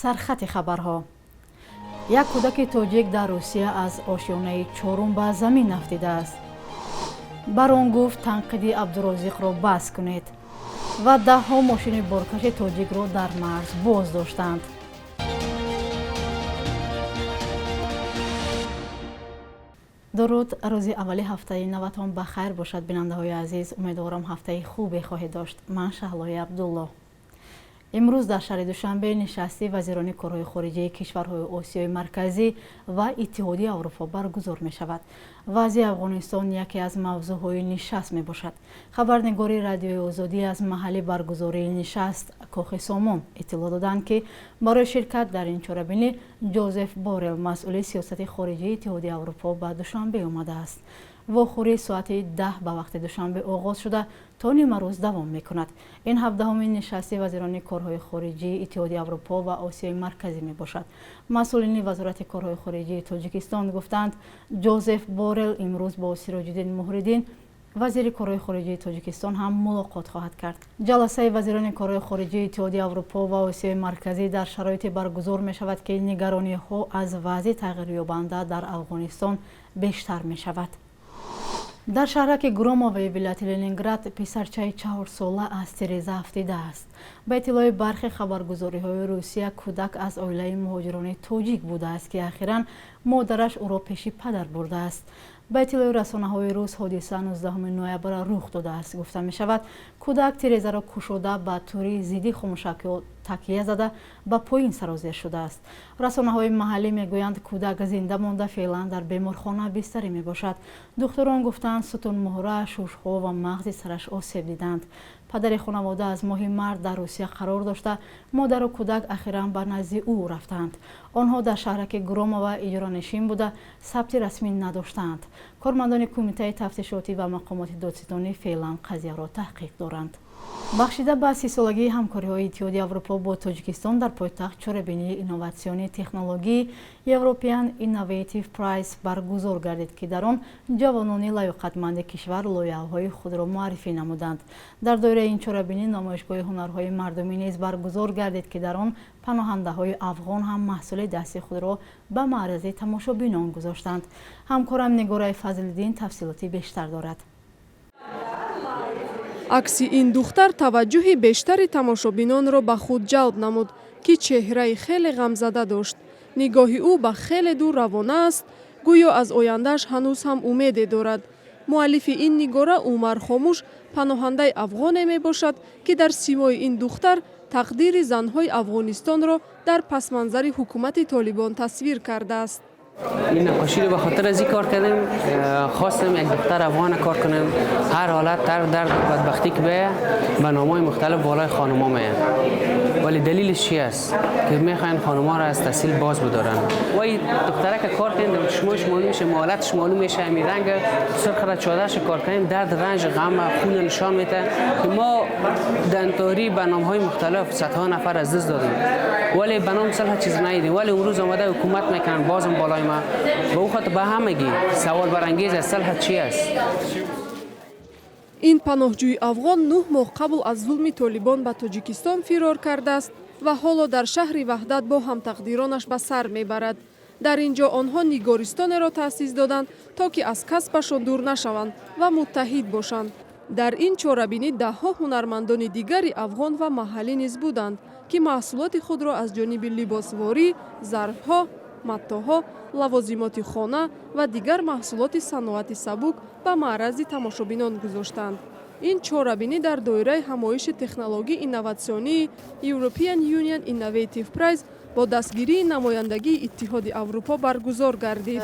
سرخط خبرها. یک کودک تاجیک در روسیه از آشیانه چهارم به زمین افتیده است. بر آن گفت تنقیدی عبدالرازق را بس کنید و 10 ماشین بارکش تاجیک را در مرز باز داشتند. درود، روز اولی هفته نوتان بخیر باشد. بیننده های عزیز، امیدوارم هفته خوبی خواهید داشت. من شهلای عبدالله. امروز در شهر دوشنبه نشستی وزیران کارهای خارجه کشورهای آسیای مرکزی و اتحادیه اروپا برگزار می شود. وضع افغانستان یکی از موضوعهای نشست می باشد. خبرنگاری رادیوی آزادی از محل برگزاری نشست کاخ سامان اطلاع دادند که برای شرکت در این چهاربینی جوزف بورل مسئول سیاست خارجی اتحادیه اروپا به دوشنبه آمده است. واخوری ساعت 10 به وقت دوشنبه آغاز شده تا نیم روز دوام می کند. این 17مین نشست وزیران کارهای خارجی اتحادیه اروپا و آسیای مرکزی می باشد. مسئولین وزارت کارهای خارجی تاجیکستان گفتند جوزف بورل امروز با سراج الدین محردین وزیر کارهای خارجی تاجیکستان هم ملاقات خواهد کرد. جلسه وزیران کارهای خارجی اتحادیه اروپا و آسیای مرکزی در شرایطی برگزار می شود که نگرانی ها از وضع تغییر یابنده در افغانستان بیشتر می شود. در شهرک گرومووی ولایت لنینگراد پسرچه 4 ساله از تیریزه افتیده است. به اطلاع برخی خبرگزاری های روسیه کودک از عائله مهاجران تاجیک بوده است که اخیراً مادرش او را پیش پدر برده است. به اطلاع رسانه‌های روس حادثه 19 نوامبر رخ داده است. گفته می شود کودک تیریزه را کشوده به طوری ضد خموشکی تکیه زده به پایین سرازیر شده است. رسانه‌های محلی میگویند کودک زنده مانده فعلا در بیمارخانه بستری می باشد. دکتران گفتند ستون مهره، شش‌ها و مغز سرش آسیب دیدند. پدر خانواده از ماه مارس در روسیه قرار داشته مادر و کودک اخیراً به نزد او رفتند. آنها در شهرک گروموو اجرانشین بوده ثبت رسمی نداشتند. کارمندان کمیته تفتیشاتی و مقامات دادستانی فعلا قضیه را تحقیق دارند. بخشیده به 30 سالگی همکاری‌های اتحادیه اروپا با تاجیکستان در پایتخت چهاربینی اینوواسیون تکنولوژی European Innovative Prize برگزار گردید که در آن جوانان لیاقتمند کشور لایحه‌های خود را معرفی نمودند. در دایره این چهاربینی نمایشگاه هنرهای مردمی نیز برگزار گردید که در آن پناهنده‌های افغان هم محصول دست خود را به معرض تماشابینان گذاشتند. همکارم نگاره فضل‌الدین تفصیلاتی بیشتر دارد. عکس این دختر توجه بیشتری تماشابینان را به خود جلب نمود که چهره خیلی غمزده داشت. نگاه او به خیلی دور روانه است، گویا از آیندهش هنوز هم امید دارد. مؤلف این نگاره عمر خاموش پناهنده افغان می باشد که در سیمای این دختر تقدیر زنهای افغانستان را در پسمنظر حکومت طالبان تصویر کرده است. این نقاشی رو به خاطر از این کار کردیم، خواستم یک دختر افغان کار کنم. هر حالت در بدبختی که به نام‌های مختلف بالای خانم‌ها میاد. ولی دلیلش چی است که میخواین خانم‌ها را از تحصیل باز بدارن. وای دختره که کار کنیم شماش معلوم میشه، مالتش معلوم میشه، همین رنگ سرخ را چادرش کار کنیم درد رنج غم خون نشان میده که ما دنتاری به نام‌های مختلف صدها نفر از دست دادیم. ولی به نام صلح چیز ندیدیم. ولی امروز اومده حکومت میکنن بازم بالای ما. به او خاطر به همگی سوال برانگیز از صلح چی است؟ این پناهجوی افغان 9 ماه قبل از ظلم طالبان به تاجیکستان فرار کرده است و حالا در شهر وحدت با هم تقدیرانش به سر میبرد. در اینجا آنها نگارستان را تأسیس دادند تا که از کسبشان دور نشوند و متحد باشند. در این چهاربینی 10 هنرمندان دیگری افغان و محلی نیز بودند که محصولات خود را از جانب لباسواری، ظرفها، متاها، لوازمات خانه و دیگر محصولات صنعت سبک به معرض تماشابینان گذاشتند. این چهاربینی در دایره همایش تکنولوژی اینوواسیونی European Union Innovative Prize با دستگیری نمایندگی اتحاد اروپا برگزار گردید.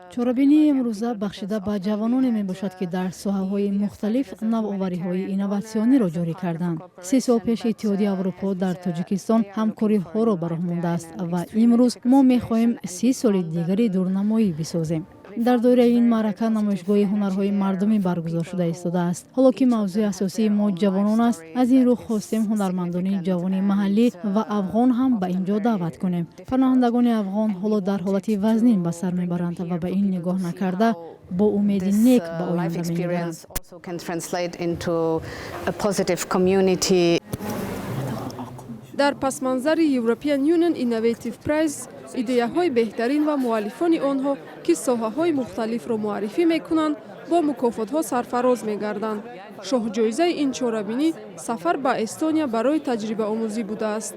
چهاربینی امروزه بخشیده به جوانانی می باشد که در ساحه‌های مختلف نوآوری‌های اینوواسیونی را جاری کردند. 3 سال پیش اتحادیه اروپا در تاجیکستان همکاری‌ها را به راه مانده است و امروز ما می‌خواهیم 30 سال دیگری دورنمایی بسازیم. در دوره این معرکه نمایشگاه هنرهای مردمی برگزار شده ایستاده است. حالا که موضوع اساسی ما جوانان است، از این رو خواستیم هنرمندان جوان محلی و افغان هم به اینجا دعوت کنیم. پناهندگان افغان حالا در حالت وزنین به سر میبرند و به این نگاه نکرده با امید نیک به آینده می‌نگرند. در پسمانزر European Union Innovative Prize ایده‌های بهترین و مؤلفان آنها که ساحه‌های مختلف را معرفی می‌کنند با مکافات‌ها سرفراز می‌گردند. شاه جایزه این چهاربینی سفر به استونیا برای تجربه آموزی بوده است.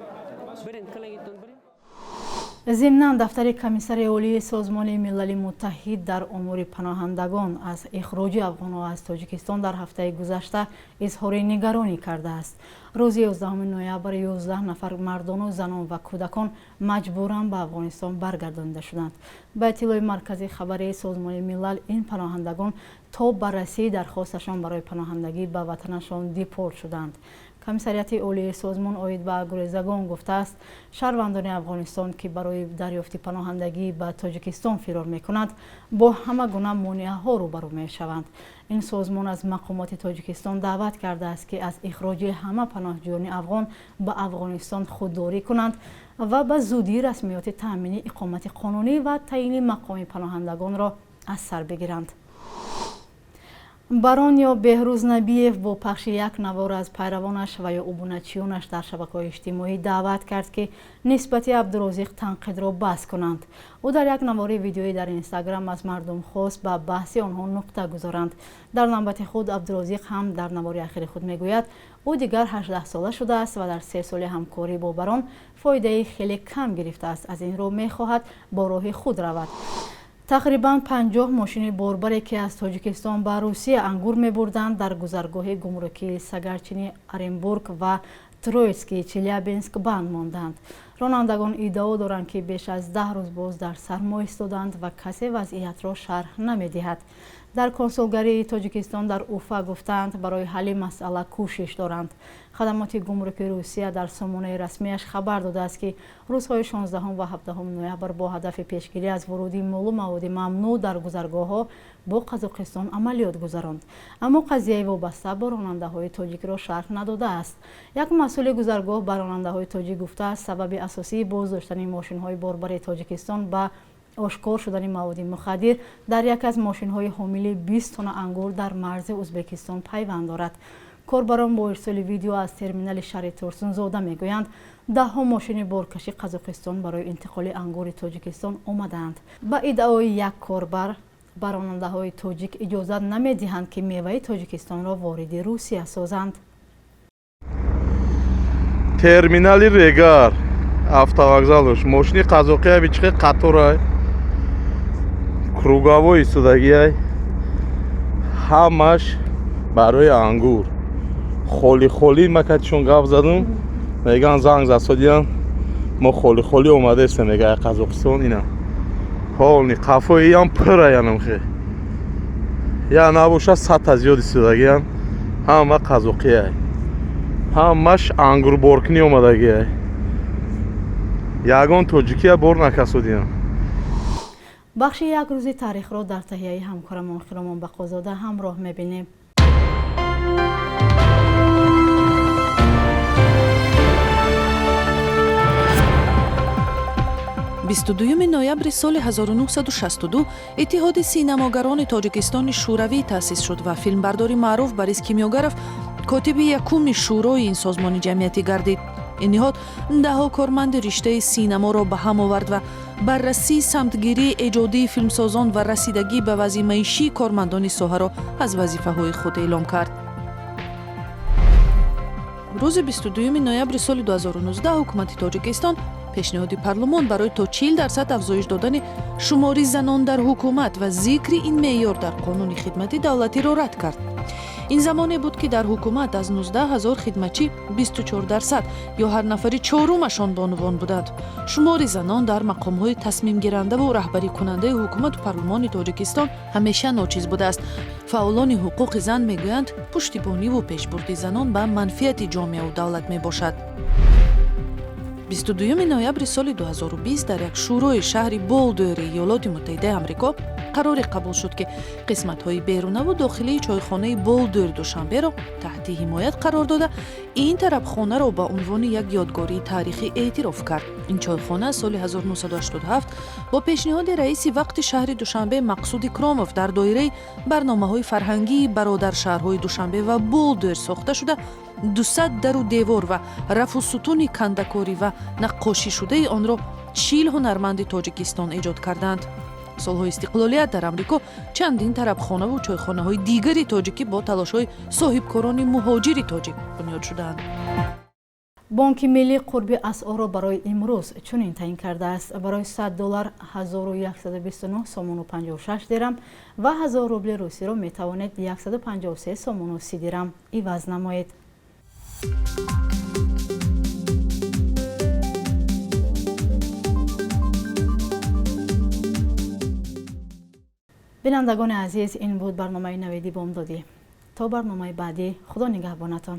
ضمناً دفتر کمیسر عالی سازمان ملل متحد در امور پناهندگان از اخراج افغان‌ها از تاجیکستان در هفته گذشته اظهار نگرانی کرده است. روز 11 نوامبر 11 نفر مردان و زنان و کودکان مجبوراً به افغانستان برگردانده شدند. به اطلاع مرکز خبری سازمان ملل این پناهندگان تا بررسی درخواستشان برای پناهندگی به وطنشان دیپورت شدند. کمیسریت عالی سازمان عاید به گریزگان گفته است شهروندان افغانستان که برای دریافت پناهندگی به تاجیکستان فرار می‌کنند با همه گونه مانع‌ها روبرو می‌شوند. این سازمان از مقامات تاجیکستان دعوت کرده است که از اخراج همه پناهجویان افغان به افغانستان خودداری کنند و به زودی رسمیات تأمین اقامت قانونی و تعیین مقام پناهندگان را از سر بگیرند. بران یا بهروز نبیف با پخش یک نوار از پیروانش و یا عبونتچیانش در شبکه‌های اجتماعی دعوت کرد که نسبت عبدالرزاق تنقید را بس کنند. او در یک نوار ویدیویی در اینستاگرام از مردم خواست به بحث آنها نقطه گذارند. در نوبت خود عبدالرزاق هم در نوار اخیر خود میگوید او دیگر 18 ساله شده است و در 3 سال همکاری با بران فایده خیلی کم گرفته است. از این رو میخواهد با راه خود رود. تقریباً 50 ماشین باربری که از تاجیکستان به روسیه انگور می بردند در گذرگاه گمرکی سگرچینی ارنبورگ و ترویتسکی چلیابینسک بند ماندند. رانندگان ادعا دارند که بیش از 10 روز باز در سرما ایستادند و کسی وضعیت را شرح نمی‌دهد. در کنسولگری تاجیکستان در اوفا گفتند برای حل مسئله کوشش دارند. خدمات گمرک روسیه در سامانه رسمیش خبر داده است که روزهای 16 و 17 نوامبر با هدف پیشگیری از ورود مال و مواد ممنوع در گذرگاه‌ها با قزاقستان عملیات گذراند. اما قضیه وابسته با راننده‌های تاجیک را شرح نداده است. یک مسئول گذرگاه به راننده‌های تاجیک گفته است سبب اساسی بازداشتن ماشین‌های باربر تاجیکستان با آشکار شدن مواد مخدر در یک از ماشین‌های حامل 20 تن انگور در مرز ازبکستان پیوند دارد. کاربران با ارسال ویدیو از ترمینال شهر ترسونزاده میگویند 10 ماشین بارکشی قزاقستان برای انتقال انگور تاجیکستان آمدند. با ادعای یک کاربر به راننده‌های تاجیک اجازه نمی‌دهند که میوه تاجیکستان را وارد روسیه سازند. ترمینال ریگار автовокзалош мошини қазоқия бичиқи қатора круговой истодагия ҳамаш барои ангур холи холи макатишон гап задум меган занг засодиян мо холи холи омадаестем мега қазоқистон ина ҳолни қафоиам пураянам хе я набоша 100 зиёд истодагиян ҳама қазоқия ҳамаш ангурборкини омадагия ягон тоҷикия бор накасодиям. بخش یک روزی تاریخ را در تهیه همکارمان خیرامان بقازاده همراه می‌بینیم. 22 ноябри соли 1962 иттиҳоди синамогарони тоҷикистони шӯравӣ таъсис шуд ва филмбардори маъруф Борис Кимёгаров котиби якуми шӯрои ин созмони ҷамъиятӣ гардид. ин ниҳод даҳо корманди риштаи синаморо ба ҳам овард ва баррасии самтгирии эҷодии филмсозон ва расидагӣ ба вазъи маишии кормандони соҳаро аз вазифаҳои худ эълом кард. рӯзи 22 ноябри соли 2019 ҳукумати тоҷикистон пешниҳоди парлумон барои то 40% афзоиш додани шумори занон дар ҳукумат ва зикри ин меъёр дар қонуни хидмати давлатиро рад кард. ин замоне буд ки дар ҳукумат аз 19 000 хидматчӣ 24% ё ҳар нафари чорумашон бонувон буданд. шумори занон дар мақомҳои тасмимгирандаву раҳбарикунандаи ҳукумату парлумони тоҷикистон ҳамеша ночиз будааст. фаъолони ҳуқуқи зан мегӯянд пуштибониву пешбурди занон ба манфиати ҷомеаву давлат мебошад. 22 ноябри соли 2020 дар як шӯрои шаҳри болдуэри иёлоти муттаҳидаи амрико қароре қабул шуд ки қисматҳои берунаву дохилии чойхонаи болдур душанберо таҳти ҳимоят қарор дода ин тарабхонаро ба унвони як ёдгории таърихӣ эътироф кард. ин чойхона соли 1987 бо пешниҳоди раиси вақти шаҳри Душанбе Мақсуд Икромов дар доираи барномаҳои фарҳангии бародаршаҳрҳои Душанбе ва болдур сохта шуда 200 дару девор ва рафу сутуни кандакорӣ ва наққошишудаи онро 40 ҳунарманди Тоҷикистон эҷод карданд. солҳои истиқлолият дар амрико чандин тарабхонаву чойхонаҳои дигари тоҷикӣ бо талошҳои соҳибкорони муҳоҷири тоҷик бунёд шудаанд. бонки миллӣ қурби асъорро барои имрӯз чунин таъин кардааст: барои $100 1129 сомону 56 дирам ва 1000 рубли русиро метавонед 153 сомону 30 дирам иваз намоед. бинандагони азиз, ин буд барномаи наведи бомдодӣ. то барномаи баъдӣ, худо нигаҳбонатон.